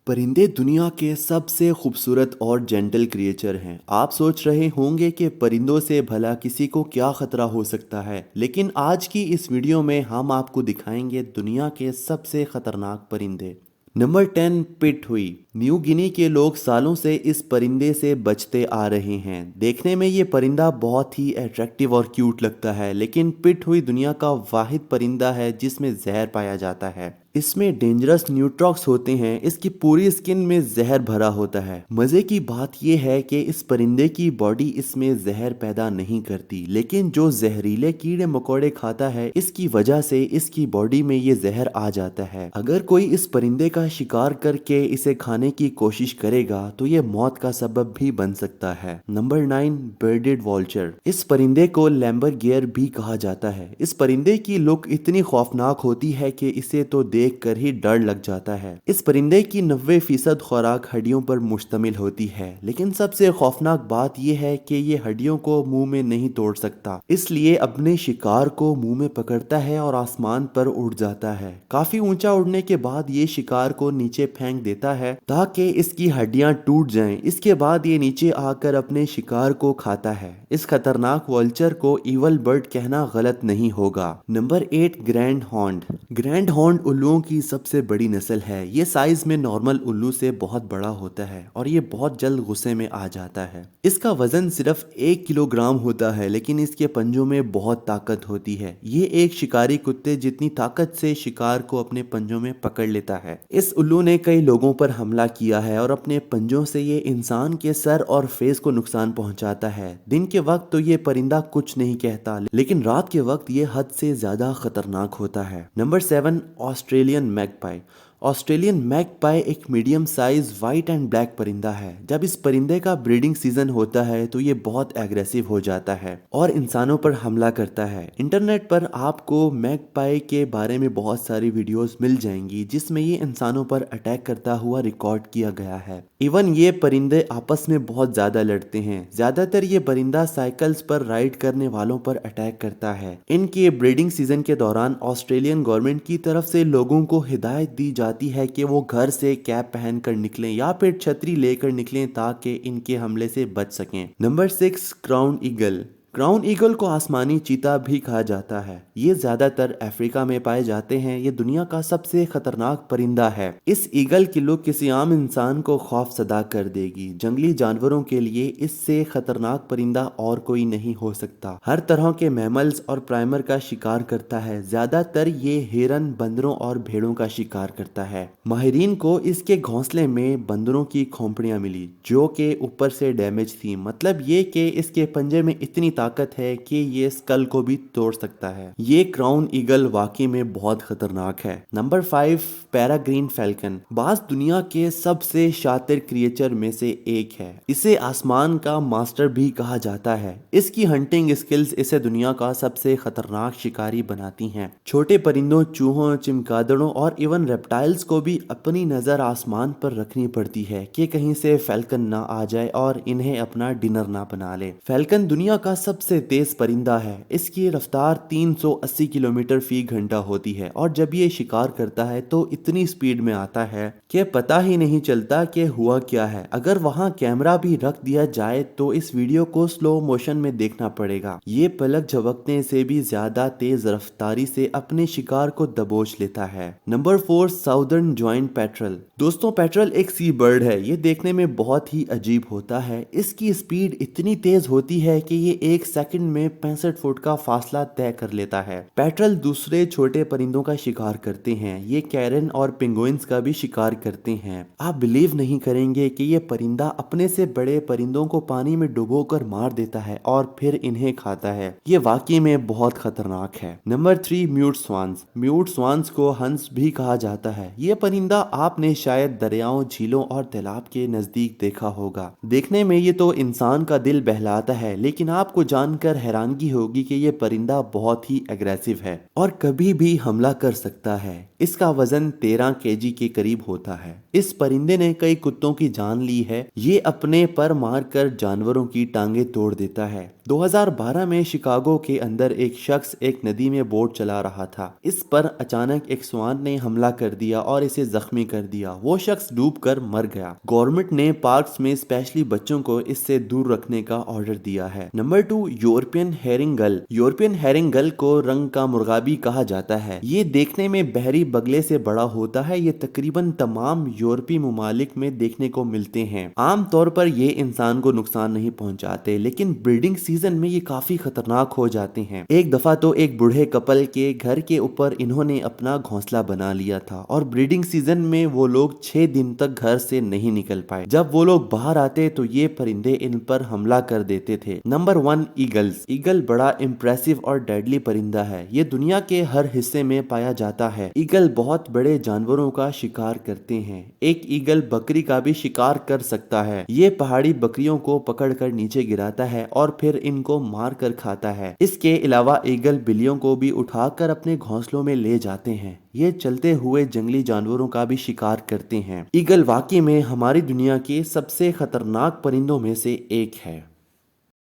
परिंदे दुनिया के सबसे खूबसूरत और जेंटल क्रिएचर हैं। आप सोच रहे होंगे कि परिंदों से भला किसी को क्या खतरा हो सकता है, लेकिन आज की इस वीडियो में हम आपको दिखाएंगे दुनिया के सबसे खतरनाक परिंदे। नंबर 10 पिट हुई। न्यू गिनी के लोग सालों से इस परिंदे से बचते आ रहे हैं। देखने में ये परिंदा बहुत ही अट्रैक्टिव और क्यूट लगता है, लेकिन पिट हुई दुनिया का वाहिद परिंदा है जिसमें जहर पाया जाता है। इसमें डेंजरस न्यूट्रॉक्स होते हैं। इसकी पूरी स्किन में जहर भरा होता है। मजे की बात यह है कि इस परिंदे की बॉडी इसमें जहर पैदा नहीं करती, लेकिन जो जहरीले कीड़े मकोड़े खाता है इसकी वजह से इसकी बॉडी में ये जहर आ जाता है। अगर कोई इस परिंदे का शिकार करके इसे खाने की कोशिश करेगा तो ये मौत का सबब भी बन सकता है। Number 9 budded vulture. इस परिंदे को लैम्बरगियर भी कहा जाता है। इस परिंदे की लुक इतनी खौफनाक होती है कि इसे तो देख कर ही डर लग जाता है। इस परिंदे की 90% खुराक हड्डियों पर मुश्तमिल होती है, लेकिन सबसे खौफनाक बात यह है कि ये हड्डियों को मुंह में नहीं तोड़ सकता, इसलिए अपने शिकार को मुंह में पकड़ता है और आसमान पर उड़ जाता है। काफी ऊंचा उड़ने के बाद ये शिकार को नीचे फेंक देता है ताकि इसकी हड्डियां टूट जाएं। इसके बाद ये नीचे आकर अपने शिकार को खाता है। इस खतरनाक वॉल्चर को इवल बर्ड कहना गलत नहीं होगा। Number 8 grand horned. Grand horned उल्लुओं की सबसे बड़ी नस्ल है। ये साइज में नॉर्मल उल्लू से बहुत बड़ा होता है और ये बहुत जल्द गुस्से में आ जाता है। इसका वजन सिर्फ 1 किलोग्राम होता है, लेकिन इसके पंजों में बहुत ताकत होती है। ये एक शिकारी कुत्ते जितनी ताकत से शिकार को अपने पंजों में पकड़ लेता है। इस उल्लू ने कई लोगों पर हमला किया है और अपने पंजों से ये इंसान के सर और फेस को नुकसान पहुंचाता है। दिन के वक्त तो ये परिंदा कुछ नहीं कहता, लेकिन रात के वक्त ये हद से ज्यादा खतरनाक होता है। Number 7 Australian magpie. Australian magpie एक medium size white and black परिंदा है। जब इस परिंदे का ब्रीडिंग सीजन होता है तो ये बहुत एग्रेसिव हो जाता है और इंसानों पर हमला करता है। इंटरनेट पर आपको मैगपाई के बारे में बहुत सारी वीडियोस मिल जाएंगी जिसमें ये इंसानों पर अटैक करता हुआ रिकॉर्ड किया गया है। इवन ये परिंदे आपस में बहुत ज्यादा लड़ते हैं। ज्यादातर ये परिंदा साइकिल्स पर राइड करने वालों पर अटैक करता है। इनके ब्रीडिंग सीजन के दौरान ऑस्ट्रेलियन गवर्नमेंट की तरफ से लोगों को हिदायत दी जाती है कि वो घर से कैप पहनकर निकलें या फिर छतरी लेकर निकलें ताकि इनके हमले से बच सकें। Number 6 crown eagle. Crown eagle को आसमानी चीता भी कहा जाता है। ये ज्यादातर अफ्रीका में पाए जाते हैं। ये दुनिया का सबसे खतरनाक परिंदा है। इस ईगल की लुक किसी आम इंसान को खौफ सदा कर देगी। जंगली जानवरों के लिए इससे खतरनाक परिंदा और कोई नहीं हो सकता। हर तरह के मैमल्स और प्राइमर का शिकार करता है। ज्यादातर ये हिरन, बंदरों और भेड़ों का शिकार करता है। माहिरीन को इसके घोंसले में बंदरों की खोपड़ियां मिली जो के ऊपर से डैमेज थी। मतलब ये कि इसके पंजे में इतनी ताकत है कि ये स्कल को भी तोड़ सकता है। ये क्राउन ईगल वाकई में बहुत खतरनाक है। Number 5 peregrine falcon. बाज दुनिया के सबसे शातिर क्रिएचर में से एक है। इसे आसमान का मास्टर भी कहा जाता है। इसकी हंटिंग स्किल्स इसे दुनिया का सबसे खतरनाक शिकारी बनाती हैं। छोटे परिंदों, चूहों, चमगादड़ों और इवन रेप्टाइल्स को भी अपनी नजर आसमान पर रखनी पड़ती है कि कहीं से फैल्कन ना आ जाए और इन्हें अपना डिनर ना बना ले। फैल्कन दुनिया का सबसे तेज परिंदा है। इसकी रफ्तार 380 किलोमीटर फी घंटा होती है और जब ये शिकार करता है तो इतनी स्पीड में आता है कि पता ही नहीं चलता कि हुआ क्या है। अगर वहां कैमरा भी रख दिया जाए तो इस वीडियो को स्लो मोशन में देखना पड़ेगा। ये पलक झपकने से भी ज्यादा तेज रफ्तारी से अपने शिकार को दबोच लेता है। Number 4 southern joint petrol. दोस्तों, पेट्रल एक सी बर्ड है। ये देखने में बहुत ही अजीब होता है। इसकी स्पीड इतनी तेज होती है कि ये 1 सेकंड में 65 फुट का फासला तय कर लेता है। पेट्रल दूसरे छोटे परिंदों का शिकार करते हैं। ये कैरन और पेंगुइन्स का भी शिकार करते हैं। आप बिलीव नहीं करेंगे कि ये परिंदा अपने से बड़े परिंदों को पानी में डुबोकर मार देता है और फिर इन्हें खाता है। ये वाकई में बहुत खतरनाक है। Number 3 mute swans. Mute swans को हंस भी कहा जाता है। ये परिंदा आपने शायद दरियाओं, झीलों और तालाब के नजदीक देखा होगा। देखने में ये तो इंसान का दिल बहलाता है, लेकिन आपको जानकर हैरानगी होगी कि ये परिंदा बहुत ही एग्रेसिव है और कभी भी हमला कर सकता है। इसका वजन 13 केजी के करीब होता है। इस परिंदे ने कई कुत्तों की जान ली है। ये अपने पर मारकर जानवरों की टांगे तोड़ देता है। 2012 में शिकागो के अंदर एक शख्स एक नदी में बोट चला रहा था। इस पर अचानक एक स्वान ने हमला कर दिया और इसे जख्मी कर दिया। वो शख्स डूबकर मर गया। गवर्नमेंट ने पार्क्स में स्पेशली बच्चों को इससे दूर रखने का ऑर्डर दिया है। नंबर 2, यूरोपियन हेरिंग गल। यूरोपियन हेरिंग गल को रंग का मुर्गा भी कहा जाता है। ये देखने में बहरी बगले से बड़ा होता है। ये तकरीबन तमाम यूरोपीय ममालिक में देखने को मिलते हैं। आमतौर पर ये इंसान को नुकसान नहीं पहुंचाते, लेकिन ब्रीडिंग सीजन में ये काफी खतरनाक हो जाते हैं। एक दफा तो एक बूढ़े कपल के घर के ऊपर इन्होंने अपना घोंसला बना लिया था और ब्रीडिंग सीजन में वो लोग 6 दिन तक घर से नहीं निकल पाए। जब वो लोग बाहर आते तो ये परिंदे इन पर हमला कर देते थे। Number 1, eagles. ईगल बड़ा इम्प्रेसिव और डेडली परिंदा है। ये दुनिया के हर हिस्से में पाया जाता है। ईगल बहुत बड़े जानवरों का शिकार करते हैं। एक ईगल बकरी का भी शिकार कर सकता है। ये पहाड़ी बकरियों को पकड़कर नीचे गिराता है और फिर इनको मार कर खाता है। इसके अलावा ईगल बिल्लियों को भी उठाकर अपने घोंसलों में ले जाते हैं। ये चलते हुए जंगली जानवरों का भी शिकार करते हैं। ईगल वाकई में हमारी दुनिया के सबसे खतरनाक परिंदों में से एक है।